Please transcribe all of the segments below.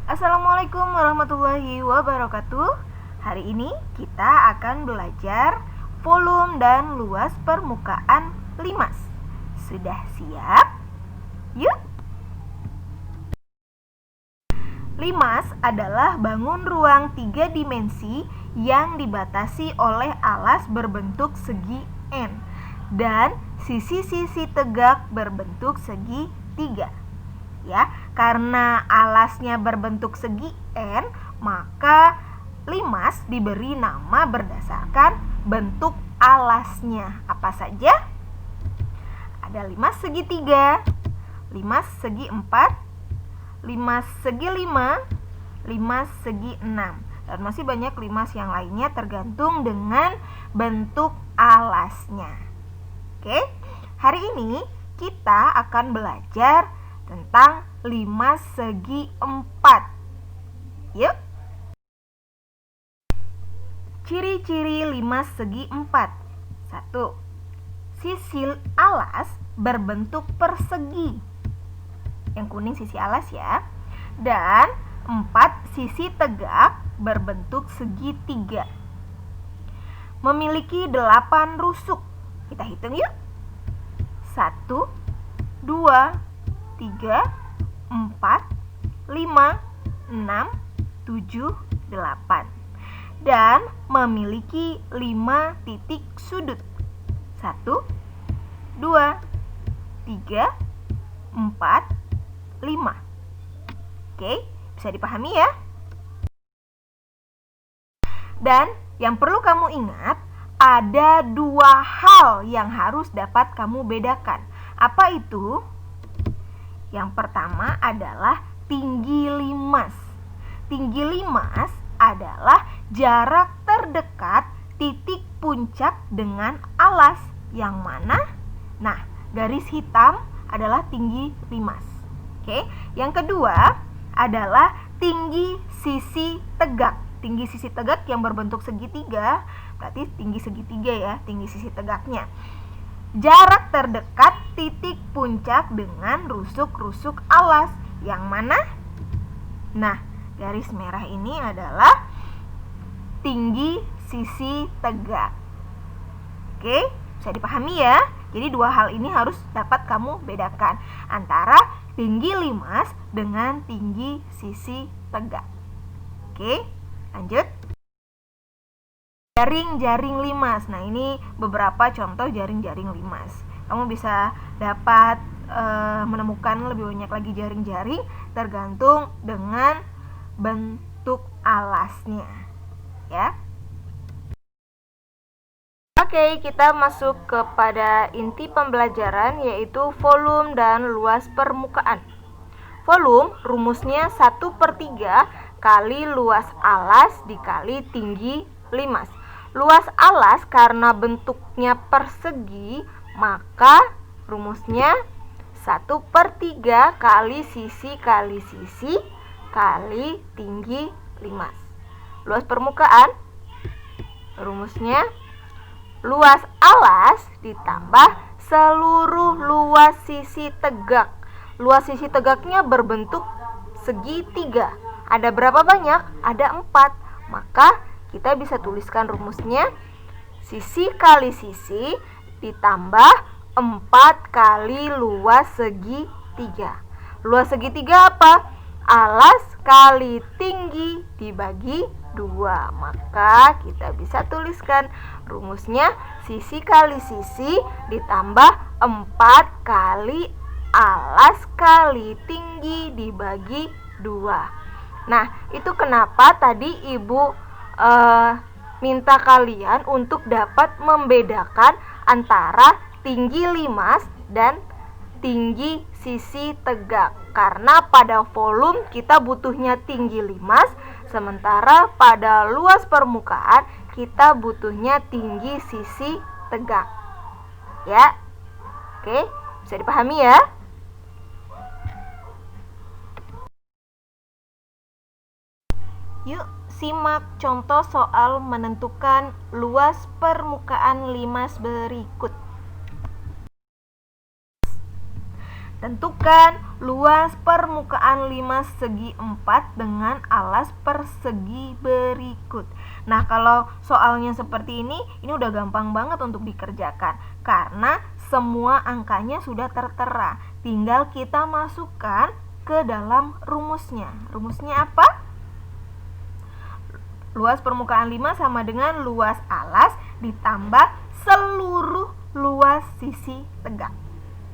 Assalamualaikum warahmatullahi wabarakatuh. Hari ini kita akan belajar volume dan luas permukaan limas. Sudah siap? Yuk! Limas adalah bangun ruang 3 dimensi yang dibatasi oleh alas berbentuk segi N dan sisi-sisi tegak berbentuk segi 3. Ya, karena alasnya berbentuk segi N, maka limas diberi nama berdasarkan bentuk alasnya. Apa saja? Ada limas segitiga, limas segi 4, limas segi 5, limas segi 6. Dan masih banyak limas yang lainnya tergantung dengan bentuk alasnya. Oke, hari ini kita akan belajar tentang limas segi 4. Yuk. Ciri-ciri limas segi 4. 1. Sisi alas berbentuk persegi. Yang kuning sisi alas ya. Dan 4 sisi tegak berbentuk segitiga. Memiliki 8 rusuk. Kita hitung yuk. 1, 2, 3, 4, 5, 6, 7, 8. Dan memiliki 5 titik sudut. 1, 2, 3, 4, 5. Oke, bisa dipahami ya? Dan yang perlu kamu ingat, ada 2 hal yang harus dapat kamu bedakan. Apa itu? Yang pertama adalah tinggi limas. Tinggi limas adalah jarak terdekat titik puncak dengan alas. Yang mana? Nah, garis hitam adalah tinggi limas. Oke, yang kedua adalah tinggi sisi tegak. Tinggi sisi tegak yang berbentuk segitiga, berarti tinggi segitiga ya, tinggi sisi tegaknya. Jarak terdekat titik puncak dengan rusuk-rusuk alas. Yang mana? Nah, garis merah ini adalah tinggi sisi tegak. Oke, bisa dipahami ya? Jadi 2 hal ini harus dapat kamu bedakan antara tinggi limas dengan tinggi sisi tegak. Oke, lanjut. Jaring-jaring limas. Nah, ini beberapa contoh jaring-jaring limas. Kamu bisa dapat menemukan lebih banyak lagi jaring-jaring tergantung dengan bentuk alasnya. Ya. Oke, kita masuk kepada inti pembelajaran, yaitu volume dan luas permukaan. Volume rumusnya 1/3 kali luas alas dikali tinggi limas. Luas alas karena bentuknya persegi, maka rumusnya 1/3 kali sisi kali tinggi limas. Luas permukaan rumusnya luas alas ditambah seluruh luas sisi tegak. Luas sisi tegaknya berbentuk segitiga. Ada berapa banyak? Ada 4. Maka kita bisa tuliskan rumusnya sisi kali sisi ditambah 4 kali luas segitiga. Luas segitiga apa? Alas kali tinggi dibagi 2. Maka kita bisa tuliskan rumusnya sisi kali sisi ditambah 4 kali alas kali tinggi dibagi 2. Nah, itu kenapa tadi Ibu minta kalian untuk dapat membedakan antara tinggi limas dan tinggi sisi tegak. Karena pada volume kita butuhnya tinggi limas, sementara pada luas permukaan kita butuhnya tinggi sisi tegak. Ya. Oke, bisa dipahami ya? Yuk, simak contoh soal menentukan luas permukaan limas berikut. Tentukan luas permukaan limas segi 4 dengan alas persegi berikut. Nah, kalau soalnya seperti ini udah gampang banget untuk dikerjakan karena semua angkanya sudah tertera. Tinggal kita masukkan ke dalam rumusnya. Rumusnya apa? Luas permukaan 5 sama dengan luas alas ditambah seluruh luas sisi tegak.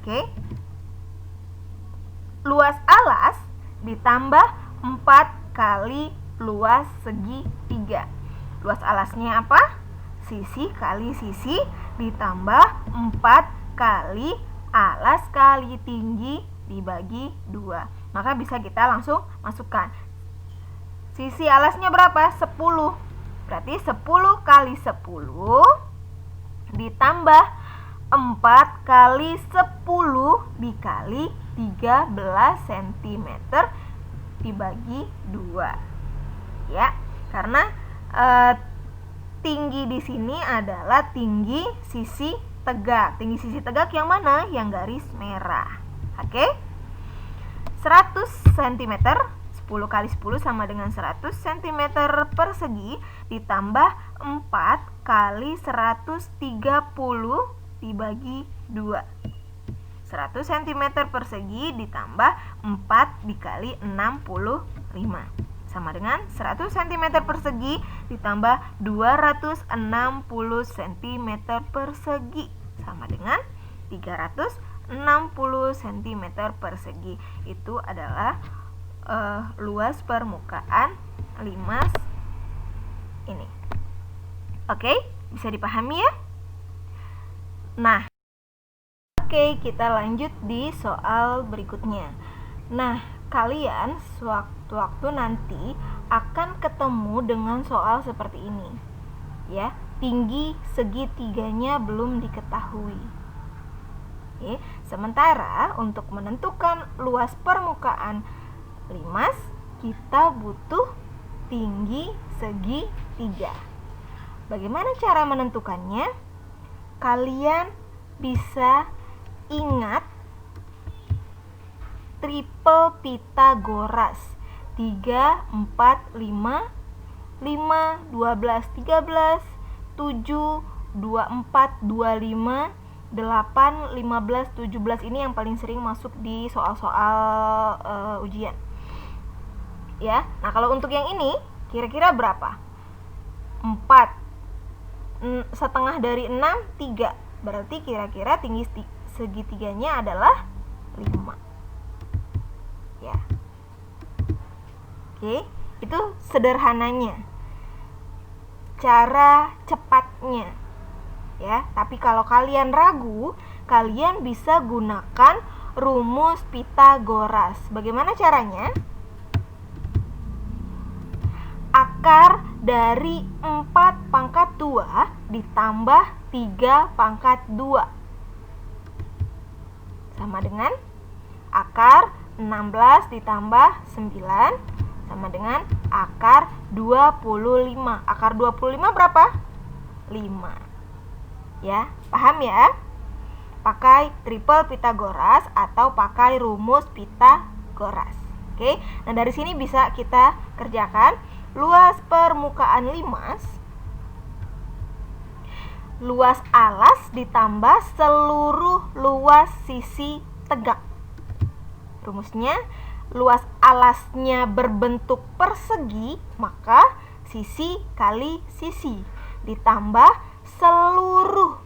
Oke? Luas alas ditambah 4 kali luas segi 3. Luas alasnya apa? Sisi kali sisi ditambah 4 kali alas kali tinggi dibagi 2. Maka bisa kita langsung masukkan. Sisi alasnya berapa? 10. Berarti 10 kali 10 ditambah 4 kali 10 dikali 13 cm dibagi 2. Ya, karena tinggi di sini adalah tinggi sisi tegak. Tinggi sisi tegak yang mana? Yang garis merah. Oke? 100 cm, 10 kali 10 sama dengan 100 cm persegi ditambah 4 kali 130 dibagi 2. 100 cm persegi ditambah 4 dikali 65 sama dengan 100 cm persegi ditambah 260 cm persegi sama dengan 360 cm persegi. Itu adalah luas permukaan limas ini. Oke, bisa dipahami ya? Nah, oke, kita lanjut di soal berikutnya. Nah, kalian sewaktu-waktu nanti akan ketemu dengan soal seperti ini. Ya, tinggi segitiganya belum diketahui. Oke, sementara untuk menentukan luas permukaan limas, kita butuh tinggi segitiga. Bagaimana cara menentukannya? Kalian bisa ingat triple Pythagoras. 3, 4, 5, 5, 12, 13, 7, 24, 25, 8, 15, 17. Ini yang paling sering masuk di soal-soal ujian. Ya, nah kalau untuk yang ini kira-kira berapa? 4. Setengah dari 6, 3. Berarti kira-kira tinggi segitiganya adalah 5. Ya. Oke, itu sederhananya. Cara cepatnya. Ya, tapi kalau kalian ragu, kalian bisa gunakan rumus Pythagoras. Bagaimana caranya? Akar dari 4 pangkat 2 ditambah 3 pangkat 2 sama dengan akar 16 ditambah 9 sama dengan akar 25. Akar 25 berapa? 5. Ya, paham ya? Pakai triple Pythagoras atau pakai rumus Pythagoras. Oke, nah dari sini bisa kita kerjakan. Luas permukaan limas, luas alas ditambah seluruh luas sisi tegak. Rumusnya, luas alasnya berbentuk persegi, maka sisi kali sisi ditambah seluruh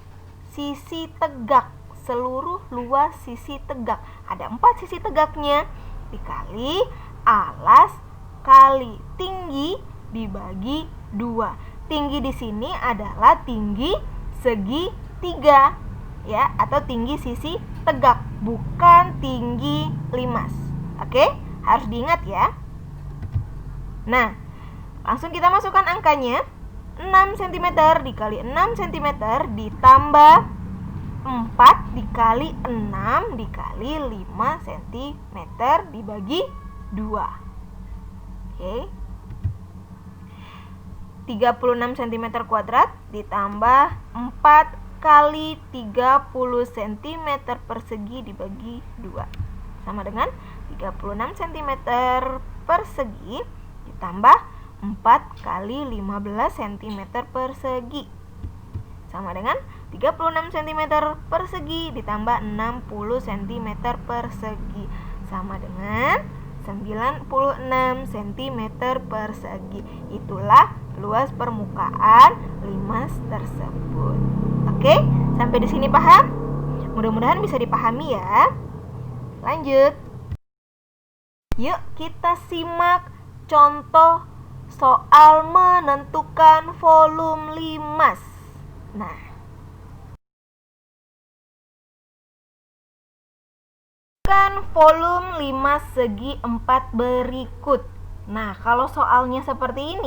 sisi tegak, seluruh luas sisi tegak. Ada 4 sisi tegaknya dikali alas kali tinggi dibagi 2. Tinggi di sini adalah tinggi segitiga, ya, atau tinggi sisi tegak, bukan tinggi limas. Oke, harus diingat ya. Nah, langsung kita masukkan angkanya. 6 cm dikali 6 cm ditambah 4 dikali 6 dikali 5 cm dibagi 2. Oke. 36 cm kuadrat ditambah 4 kali 30 cm persegi dibagi 2. sama dengan 36 cm persegi ditambah 4 kali 15 cm persegi sama dengan 36 cm persegi ditambah 60 cm persegi sama dengan 96 cm persegi. Itulah luas permukaan limas tersebut. Oke, sampai di sini paham? Mudah-mudahan bisa dipahami ya. Lanjut. Yuk kita simak contoh soal menentukan volume limas. Nah, volume limas segi 4 berikut. Nah, kalau soalnya seperti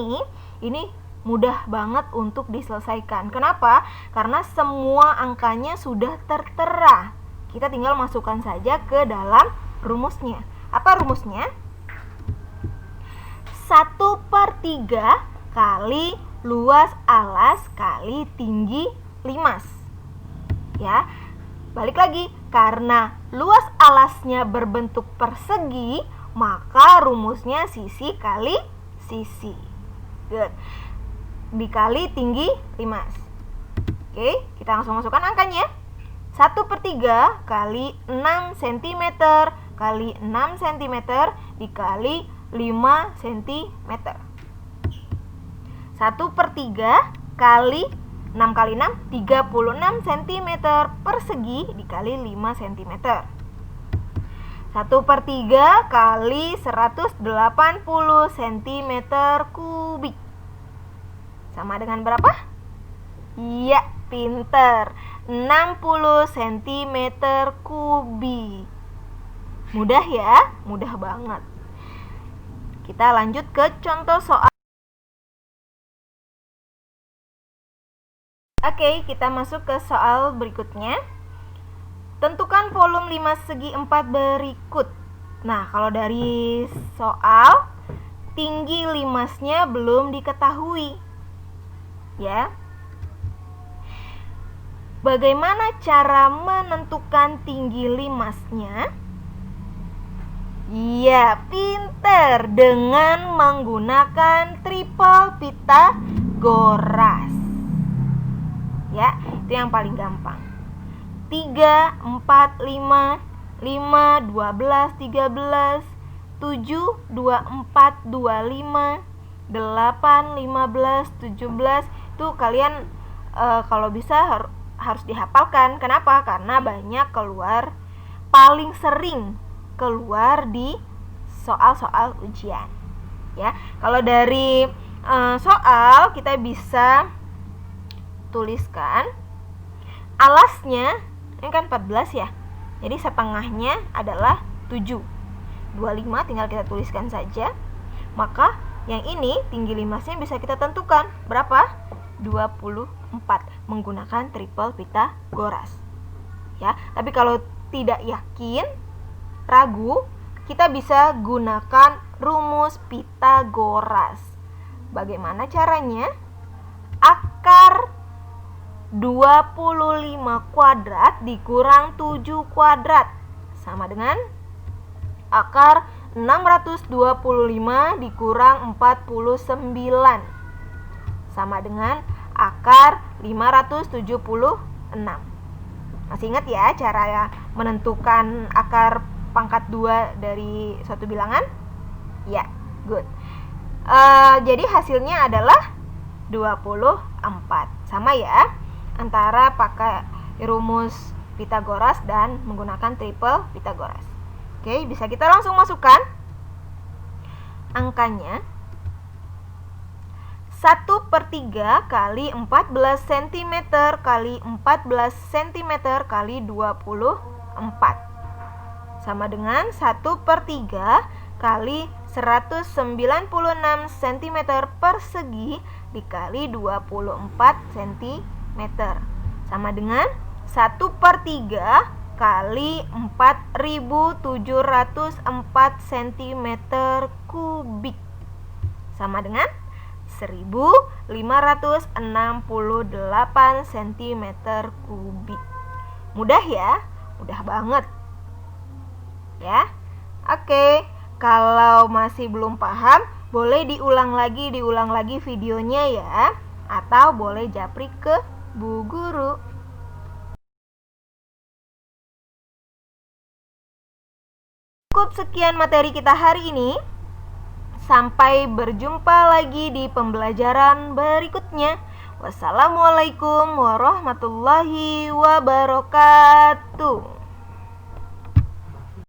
ini mudah banget untuk diselesaikan. Kenapa? Karena semua angkanya sudah tertera. Kita tinggal masukkan saja ke dalam rumusnya. Apa rumusnya? 1/3 kali luas alas kali tinggi limas. Ya, balik lagi, karena luas alasnya berbentuk persegi, maka rumusnya sisi kali sisi. Good. Dikali tinggi limas. Oke, kita langsung masukkan angkanya. 1/3 kali 6 cm kali 6 cm dikali 5 cm. 1/3 kali 6 kali 6, 36 cm persegi dikali 5 cm. 1/3 kali 180 cm kubik. Sama dengan berapa? Iya, pinter. 60 cm kubik. Mudah ya? Mudah banget. Kita lanjut ke contoh soal. Oke, kita masuk ke soal berikutnya. Tentukan volume limas segi 4 berikut. Nah, kalau dari soal, tinggi limasnya belum diketahui. Ya. Bagaimana cara menentukan tinggi limasnya? Iya, pinter, dengan menggunakan triple Pythagoras. Ya, itu yang paling gampang. 3, 4, 5, 5, 12, 13, 7, 24, 25, 8, 15, 17. Itu kalian kalau bisa harus dihafalkan. Kenapa? Karena banyak keluar, paling sering keluar di soal-soal ujian. Ya, kalau dari soal kita bisa tuliskan alasnya, ini kan 14 ya, jadi setengahnya adalah 7. 25 tinggal kita tuliskan saja. Maka yang ini tinggi limasnya bisa kita tentukan berapa? 24 menggunakan triple Pythagoras. Ya, tapi kalau tidak yakin, ragu, kita bisa gunakan rumus Pythagoras. Bagaimana caranya? Akar 25 kuadrat dikurang 7 kuadrat sama dengan akar 625 dikurang 49 sama dengan akar 576. Masih ingat ya cara menentukan akar pangkat 2 dari suatu bilangan? Ya, good. Jadi hasilnya adalah 24. Sama ya, antara pakai rumus Pythagoras dan menggunakan triple Pythagoras. Oke, bisa kita langsung masukkan angkanya. 1/3 kali 14 cm kali 14 cm kali 24 sama dengan 1/3 kali 196 cm persegi dikali 24 cm sama dengan 1/3 kali 4704 cm kubik sama dengan 1568 cm kubik. Mudah ya? Mudah banget. ya. Oke, kalau masih belum paham, boleh diulang lagi videonya ya. Atau boleh japri ke Bu Guru. Cukup sekian materi kita hari ini. Sampai berjumpa lagi di pembelajaran berikutnya. Wassalamualaikum warahmatullahi wabarakatuh.